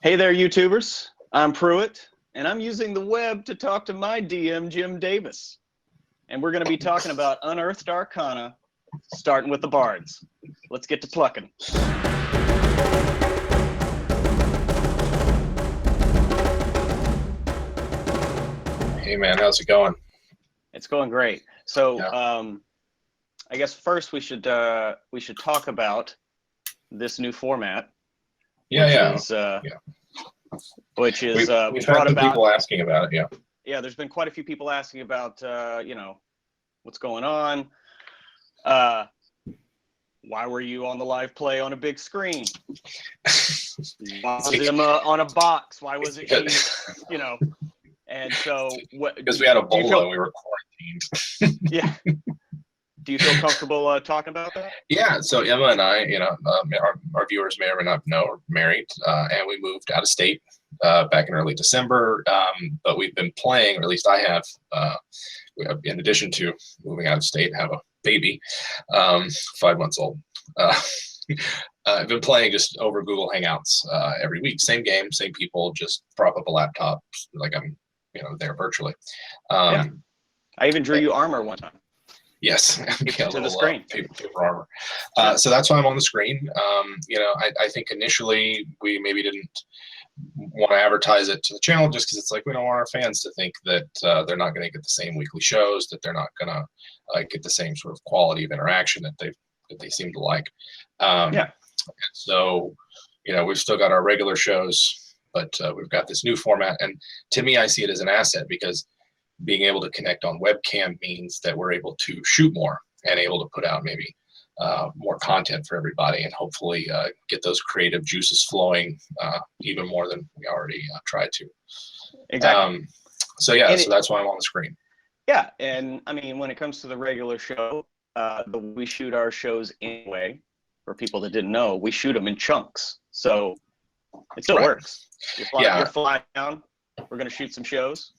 Hey there, YouTubers. I'm Pruitt, and I'm using the web to talk to my DM, Jim Davis. And we're going to be talking about Unearthed Arcana, starting with the bards. Let's get to plucking. Hey man, how's it going? It's going great. So, I guess first we should talk about this new format. Which is we've had some people asking about it. Yeah, there's been quite a few people asking about what's going on. Why were you on the live play on a big screen? Why was it on a box? Why was it And so what? Because we had Ebola and we were quarantined. Yeah. Do you feel comfortable talking about that? Yeah. So Emma and I, our viewers may or may not know, are married, and we moved out of state back in early December. But we've been playing, or at least I have. In addition to moving out of state, have a baby, 5 months old. I've been playing just over Google Hangouts every week. Same game, same people. Just prop up a laptop, like I'm, there virtually. I even drew you armor one time. Yes, to the screen. Paper armor. So that's why I'm on the screen. I think initially we maybe didn't want to advertise it to the channel just because it's like we don't want our fans to think that they're not going to get the same weekly shows, that they're not going to get the same sort of quality of interaction that they seem to like. So, we've still got our regular shows, but we've got this new format, and to me, I see it as an asset because being able to connect on webcam means that we're able to shoot more and able to put out maybe more content for everybody and hopefully get those creative juices flowing even more than we already tried to. Exactly. So that's why I'm on the screen. Yeah, and I mean, when it comes to the regular show, we shoot our shows anyway. For people that didn't know, we shoot them in chunks, so it still works. You're flying down. We're going to shoot some shows.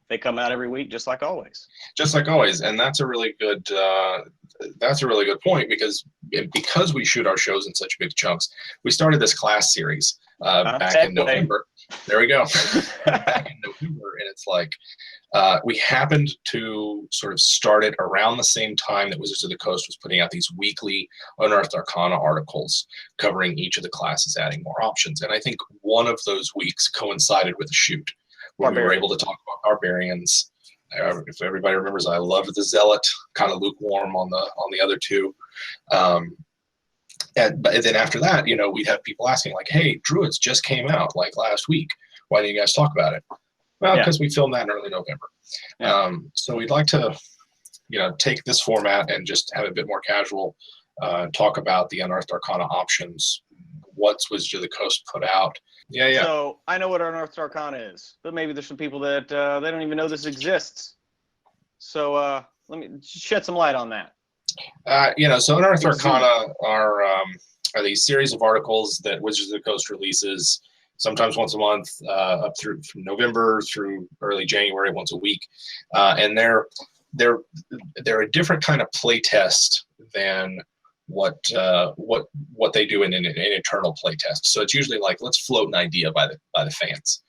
They come out every week, just like always. Just like always, and that's a really good point because we shoot our shows in such big chunks. We started this class series back in November. There we go. Back in November, and it's like we happened to sort of start it around the same time that Wizards of the Coast was putting out these weekly Unearthed Arcana articles covering each of the classes, adding more options. And I think one of those weeks coincided with a shoot where we were able to talk about barbarians. If everybody remembers, I loved the Zealot, kind of lukewarm on the other two. But then after that, we'd have people asking like, "Hey, Druids just came out like last week. Why didn't you guys talk about it?" Well, because we filmed that in early November. So we'd like to, take this format and just have it a bit more casual, talk about the Unearthed Arcana options, what's Wizards of the Coast put out. Yeah. So I know what Unearthed Arcana is, but maybe there's some people that they don't even know this exists. So let me shed some light on that. So Unearthed Arcana are these series of articles that Wizards of the Coast releases sometimes once a month, up through from November through early January, once a week, and they're a different kind of play test than what they do in an internal play test. So it's usually like, let's float an idea by the fans.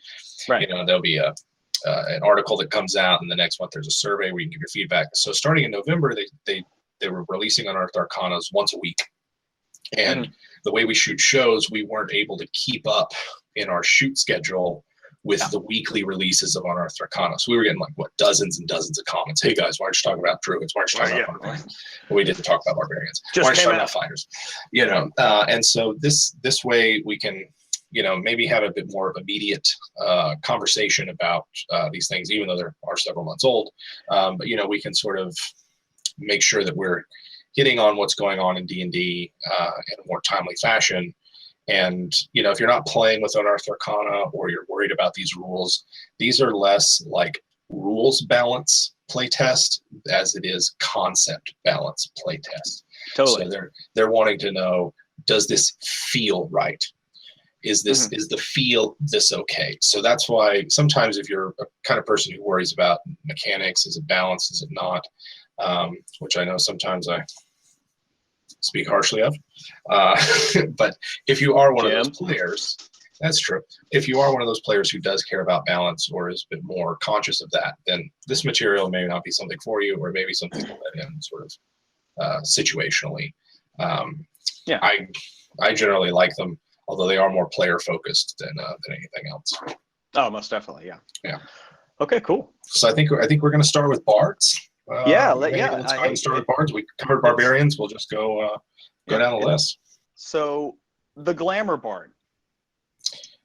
Right. There'll be an article that comes out, and the next month there's a survey where you can give your feedback. So starting in November, they were releasing Unearthed Arcanas once a week. And the way we shoot shows, we weren't able to keep up in our shoot schedule with the weekly releases of Unearthed Arcana. So we were getting dozens and dozens of comments. Hey guys, why aren't you talking about Druids? Why aren't you talking about barbarians? We didn't talk about barbarians. Why aren't you talking about fighters? And so this way we can, maybe have a bit more immediate conversation about these things, even though they are several months old. But we can sort of make sure that we're hitting on what's going on in D&D in a more timely fashion. And, if you're not playing with Unearthed Arcana or you're worried about these rules, these are less like rules balance playtest as it is concept balance playtest. Totally. So they're wanting to know, does this feel right? Is this is the feel this okay? So that's why sometimes if you're a kind of person who worries about mechanics, is it balanced, is it not? Which I know sometimes I speak harshly of. But if you are one of those players, That's true. If you are one of those players who does care about balance or is a bit more conscious of that, then this material may not be something for you, or maybe something to let in sort of situationally. Yeah. I generally like them, although they are more player focused than anything else. Oh, most definitely. Yeah. Yeah. Okay, cool. So I think we're going to start with bards. Let's go ahead and start with bards. We covered barbarians. We'll just go down the list. So the glamour bard.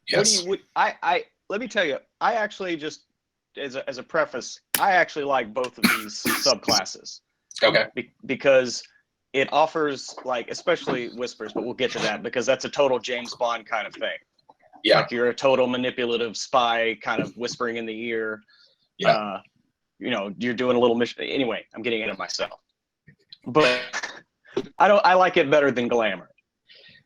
Yes. Let me tell you, I actually just as a preface, I actually like both of these subclasses. Okay. Because it offers, like, especially whispers, but we'll get to that because that's a total James Bond kind of thing. Yeah. Like you're a total manipulative spy, kind of whispering in the ear. Yeah. You're doing a little mission. Anyway, I'm getting into myself. But I like it better than glamour.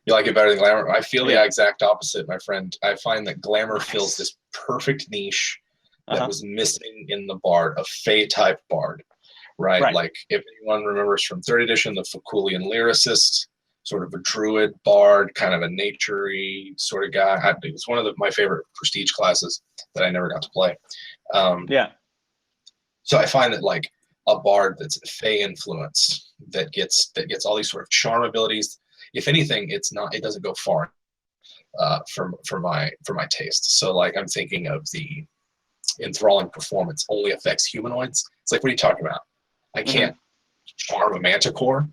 You like it better than glamour? I feel the exact opposite, my friend. I find that glamour fills this perfect niche that was missing in the bard, a Fey type bard, right? Like if anyone remembers from 3rd edition, the Faculian lyricist, sort of a druid bard, kind of a nature-y sort of guy. It's one of my favorite prestige classes that I never got to play. So I find that like a bard that's Fey influence that gets all these sort of charm abilities. If anything, it doesn't go far for my taste. So like I'm thinking of the enthralling performance only affects humanoids. It's like, what are you talking about? I can't charm a manticore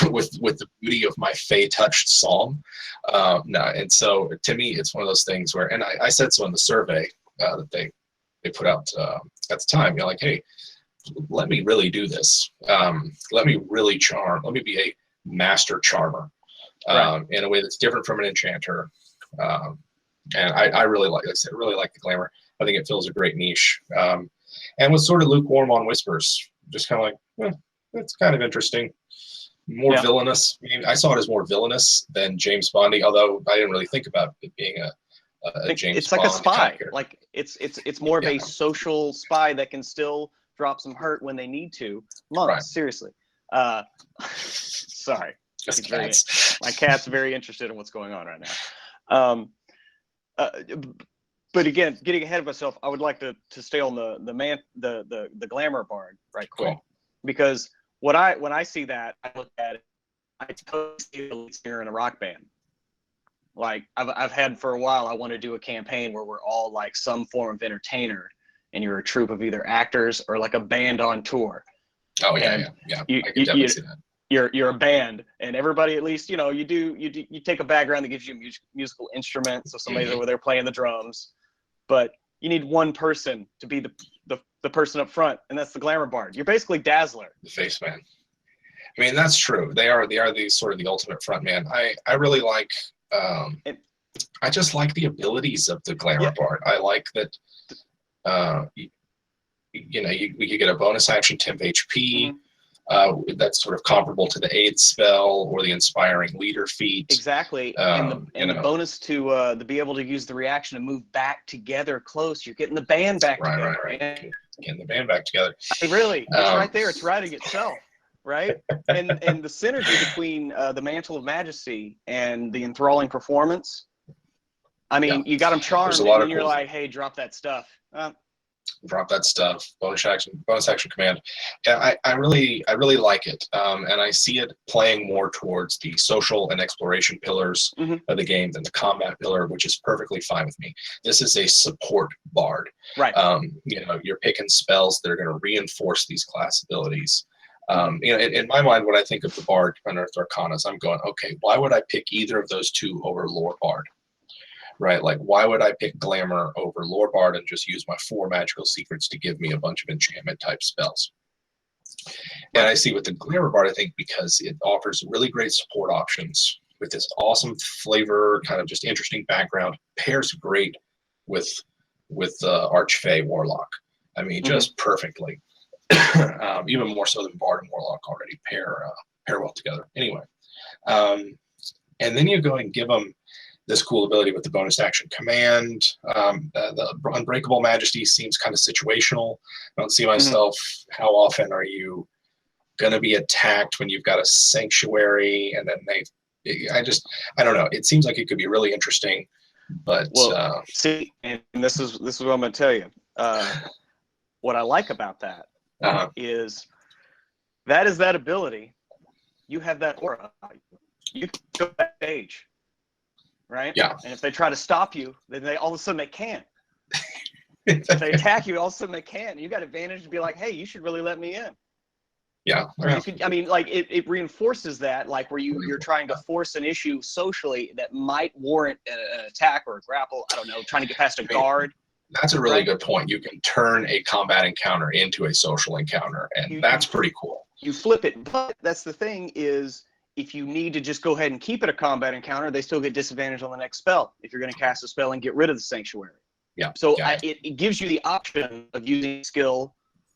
with the beauty of my Fey touched psalm. No, and so to me, it's one of those things where, and I said so in the survey that they put out at the time. You're like, hey, let me really do this. Let me really charm. Let me be a master charmer in a way that's different from an enchanter. And I really like the glamour. I think it fills a great niche. And was sort of lukewarm on whispers. Just kind of like, it's kind of interesting. More villainous. I mean, I saw it as more villainous than James Bondy, although I didn't really think about it being a James it's like Bond a spy. kind of Like it's more of a social spy that can still drop some hurt when they need to. Monks, seriously. Sorry. My cat's very interested in what's going on right now. But again, getting ahead of myself, I would like to stay on the glamour bard right quick, because when I see that, I look at it, I totally see a lead singer in a rock band. Like I've had for a while, I want to do a campaign where we're all like some form of entertainer, and you're a troupe of either actors or like a band on tour. Oh yeah. I can definitely see that. You're a band, and everybody, at least, you take a background that gives you musical instruments, so somebody's over there playing the drums, but you need one person to be the person up front, and that's the glamour bard. You're basically Dazzler, the face man. I mean, that's true. They are the sort of the ultimate front man. I really like I just like the abilities of the glamour bard. I like that you could get a bonus action temp HP. That's sort of comparable to the aid spell or the inspiring leader feat. Exactly, and the bonus to be able to use the reaction to move back together close. You're getting the band back together. Right. Getting the band back together. Really, it's right there. It's writing itself, right? And the synergy between the Mantle of Majesty and the enthralling performance. I mean, you got them charmed, and then you're like, hey, drop that stuff. Drop that stuff. Bonus action command. Yeah, I really like it, and I see it playing more towards the social and exploration pillars of the game than the combat pillar, which is perfectly fine with me. This is a support bard, right? You're picking spells that are going to reinforce these class abilities. In my mind, when I think of the bard Unearthed Arcanas, I'm going, okay, why would I pick either of those two over lore bard? Right, like why would I pick glamour over lore bard and just use my 4 magical secrets to give me a bunch of enchantment type spells? And I see with the glamour bard, I think because it offers really great support options with this awesome flavor, kind of just interesting background, pairs great with Archfey Warlock. I mean, just perfectly. Even more so than bard and warlock already pair well together. Anyway, and then you go and give them this cool ability with the bonus action command. The Unbreakable Majesty seems kind of situational. I don't see myself, how often are you going to be attacked when you've got a sanctuary? And then I don't know. It seems like it could be really interesting But well, see, and this is what I'm going to tell you. What I like about that is that ability. You have that aura. You can go backstage, right? Yeah. And if they try to stop you, then they all of a sudden they can't. If they attack you, all of a sudden they can't. You got advantage to be like, hey, you should really let me in. Yeah. Or you could, I mean, like it reinforces that, like where you're trying to force an issue socially that might warrant an attack or a grapple. I don't know, trying to get past a guard. That's a really good point. You can turn a combat encounter into a social encounter, and that's pretty cool. You flip it, but that's the thing is, if you need to just go ahead and keep it a combat encounter, they still get disadvantage on the next spell if you're going to cast a spell and get rid of the sanctuary. Yeah. So it gives you the option of using skill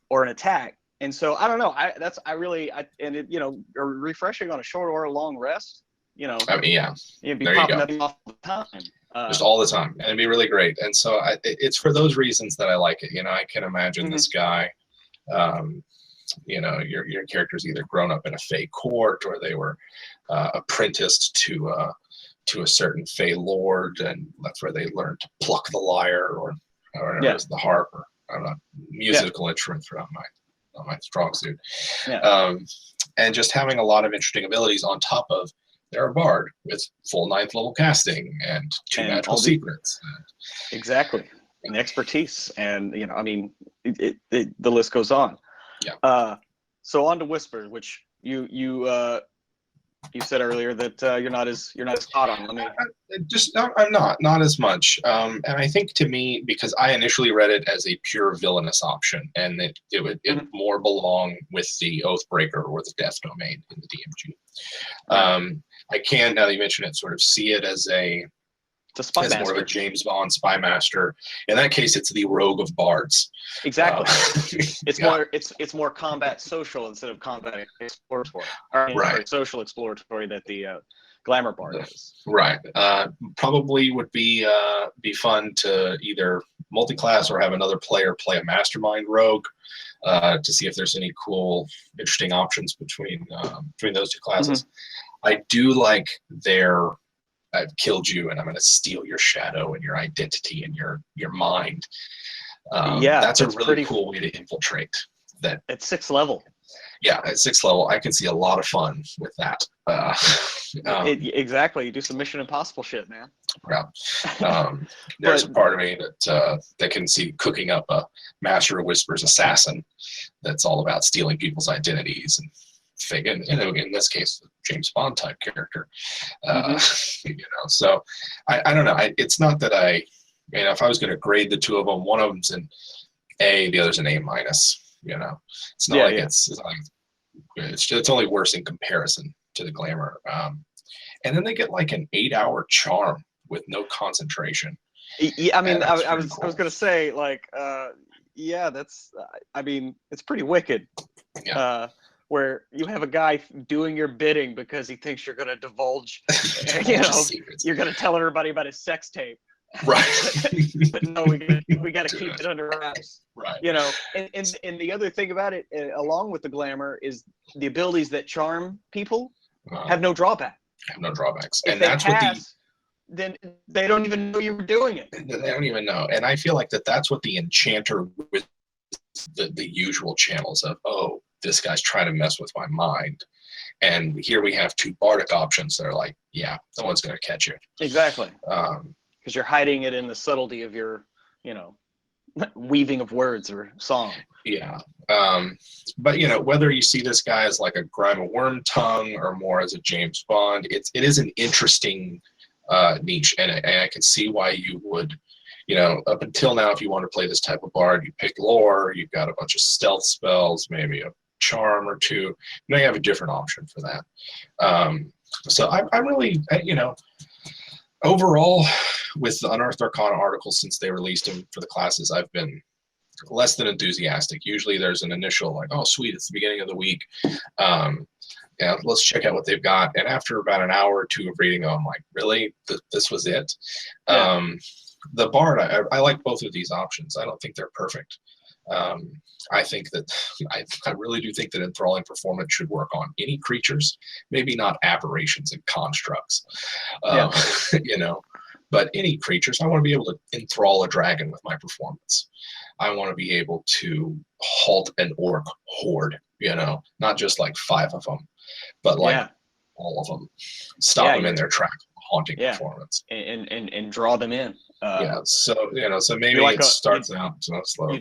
or an attack. And so I don't know. And it, refreshing on a short or a long rest. I mean, yeah. You'd be popping that off all the time. Just all the time, and it'd be really great. And so it's for those reasons that I like it. I can imagine this guy. Your character's either grown up in a Fey court, or they were apprenticed to a certain Fey lord, and that's where they learned to pluck the lyre or the harp, or I don't know, musical instruments are not my strong suit. And just having a lot of interesting abilities on top of their BARD with full 9th level casting and 2 magical secrets. Exactly. And expertise. And, I mean, the list goes on. Yeah. So on to Whisper, which you said earlier that you're not as hot on. I'm not as much. And I think to me, because I initially read it as a pure villainous option, and it would more belong with the Oathbreaker or the Death Domain in the DMG. I can, now that you mention it, sort of see it as more of a James Bond spy master. In that case, it's the rogue of bards. Exactly. It's more combat social instead of combat exploratory. Or social exploratory that the glamour bard is. Right. Probably would be fun to either multi-class or have another player play a mastermind rogue to see if there's any cool, interesting options between those two classes. I do like their I've killed you and I'm going to steal your shadow and your identity and your mind. That's a really cool way to infiltrate that. At 6th level. Yeah, at 6th level, I can see a lot of fun with that. Exactly. You do some Mission Impossible shit, man. Yeah. There's a part of me that can see cooking up a Master of Whispers assassin that's all about stealing people's identities and in this case, James Bond type character. So I don't know. It's not that if I was going to grade the two of them, one of them's an A, the other's an A minus. It's not it's only worse in comparison to the glamour. And then they get like an 8-hour charm with no concentration. Yeah, I mean, I was going to say that's. I mean, it's pretty wicked. Yeah. Where you have a guy doing your bidding because he thinks you're going to divulge, you're going to tell everybody about his sex tape. Right. But no, we got to keep it under wraps. Right. And the other thing about it, along with the glamour, is the abilities that charm people have no drawback. Have no drawbacks. If they pass, then they don't even know you were doing it. They don't even know. And I feel like that's what the enchanter with the usual channels of, this guy's trying to mess with my mind. And here we have 2 bardic options that are like, yeah, no one's going to catch you. Exactly. Because you're hiding it in the subtlety of your, weaving of words or song. Yeah. But, whether you see this guy as like a Grime of Worm Tongue or more as a James Bond, it is an interesting niche. And I can see why you would, up until now, if you want to play this type of bard, you pick lore, you've got a bunch of stealth spells, maybe a charm or 2. You may have a different option for that. So I'm really, overall, with the Unearthed Arcana articles, since they released them for the classes, I've been less than enthusiastic. Usually there's an initial like, oh, sweet, it's the beginning of the week. Let's check out what they've got. And after about an hour or 2 of reading them, I'm like, really? This was it? Yeah. The Bard, I like both of these options. I don't think they're perfect. I think that I really do think that enthralling performance should work on any creatures, maybe not aberrations and constructs. but any creatures. I want to be able to enthrall a dragon with my performance. I want to be able to halt an orc horde, not just like 5 of them, but like all of them. Stop them in their track, haunting performance. And draw them in. So maybe like starts out slow.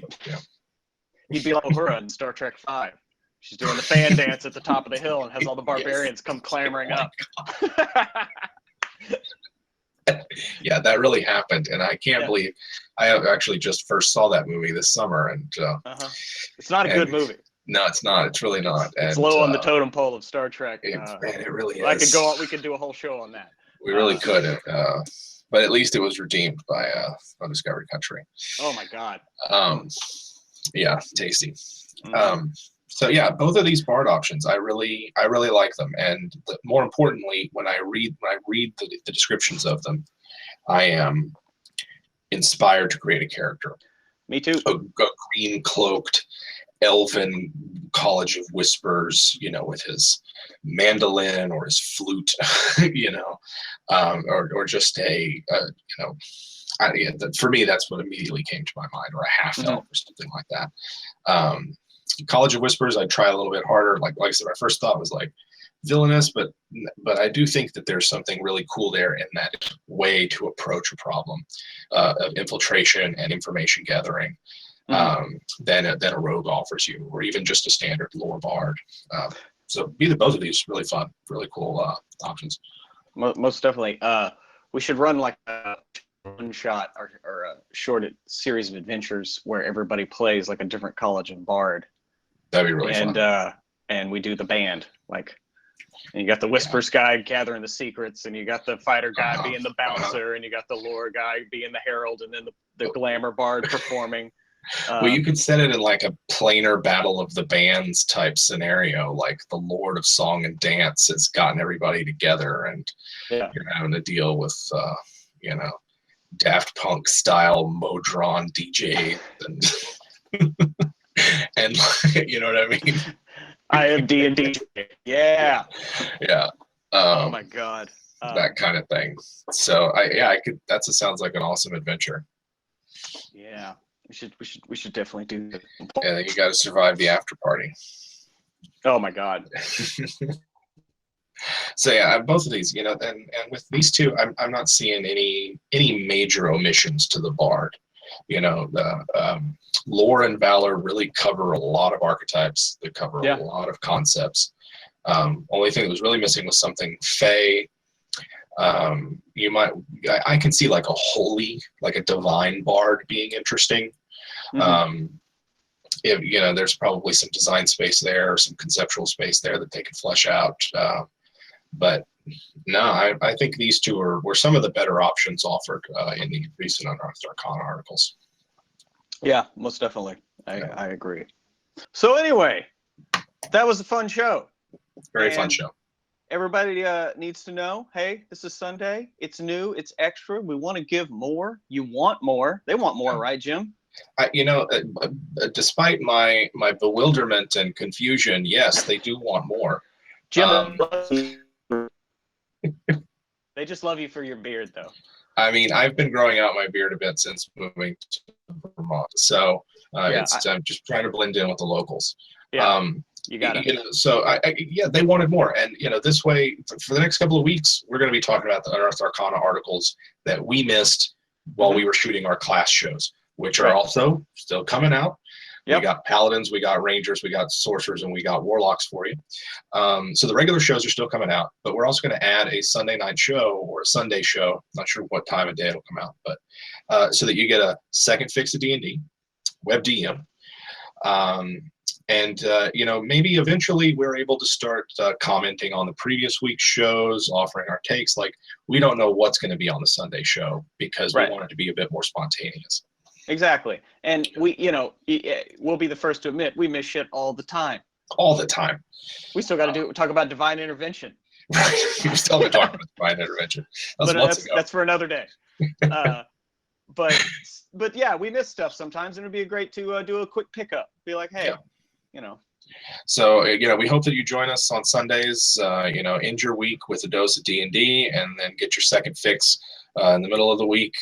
You'd be like Uhura in Star Trek V. She's doing the fan dance at the top of the hill and has all the barbarians come clamoring up. Yeah, that really happened, and I can't believe I actually just first saw that movie this summer, and it's not a good movie. No, it's not. It's really not. It's low on the totem pole of Star Trek. Man, it really is. I could go out. We could do a whole show on that. We really could. But at least it was redeemed by Undiscovered Country. Oh my God. Yeah, tasty. So yeah, both of these BARD options, I really like them, and more importantly, when I read the descriptions of them, I am inspired to create a character. Me too. A green cloaked elven College of Whispers, with his mandolin or his flute, or just for me, that's what immediately came to my mind, or a half elf or something like that. College of Whispers, I'd try a little bit harder. Like I said, my first thought was like villainous, but I do think that there's something really cool there in that way to approach a problem of infiltration and information gathering than a rogue offers you, or even just a standard lore bard. So both of these really fun, really cool options. Most definitely. We should run like a one shot or a short series of adventures where everybody plays like a different college of bard. That'd be really fun. And we do the band, and you got the Whispers guy gathering the secrets, and you got the fighter guy being the bouncer, and you got the lore guy being the herald, and then the glamour bard performing. Well, you could set it in like a planar battle of the bands type scenario, like the Lord of Song and Dance has gotten everybody together, and you're having to deal with, Daft Punk style Modron DJ, and you know what I mean? I am D&D. Yeah. Oh my God. That kind of thing. So I could. That sounds like an awesome adventure. Yeah. We should definitely do that. And then you got to survive the after party. Oh my God. So yeah, both of these, and with these two, I'm not seeing any major omissions to the BARD. The lore and valor really cover a lot of archetypes. They cover a lot of concepts. Only thing that was really missing was something fey. I can see like a holy, like a divine bard being interesting. There's probably some design space there, or some conceptual space there that they could flesh out. But no, I think these two were some of the better options offered in the recent Unearthed Arcana articles. Yeah, most definitely. I agree. So anyway, that was a fun show. Very fun show. Everybody needs to know, hey, this is Sunday. It's new. It's extra. We want to give more. You want more. They want more, right, Jim? Despite my bewilderment and confusion, yes, they do want more. Jim, they just love you for your beard, though. I mean, I've been growing out my beard a bit since moving to Vermont, so I'm just trying to blend in with the locals. Yeah, you got it. So they wanted more, and this way for the next couple of weeks, we're going to be talking about the Unearthed Arcana articles that we missed while we were shooting our class shows, which are also still coming out. Yep. We got paladins, we got rangers, we got sorcerers, and we got warlocks for you. So the regular shows are still coming out, but we're also going to add a Sunday night show or a Sunday show. Not sure what time of day it'll come out, but so that you get a second fix of D&D, web DM, and maybe eventually we're able to start commenting on the previous week's shows, offering our takes. Like, we don't know what's going to be on the Sunday show because we want it to be a bit more spontaneous. Exactly. And we'll be the first to admit we miss shit all the time. All the time. We still got to talk about divine intervention. Right. We still haven't talked about divine intervention. That's for another day. But yeah, we miss stuff sometimes, and it'd be great to do a quick pickup. Be like, hey, So we hope that you join us on Sundays. End your week with a dose of D&D, and then get your second fix in the middle of the week.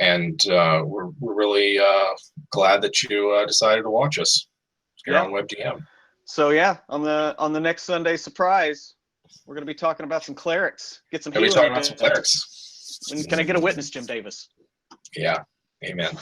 And we're really glad that you decided to watch us here on WebDM. So yeah, on the next Sunday surprise, we're going to be talking about some clerics. Get some healing. Talking about some clerics. Can I get a witness, Jim Davis? Yeah. Amen.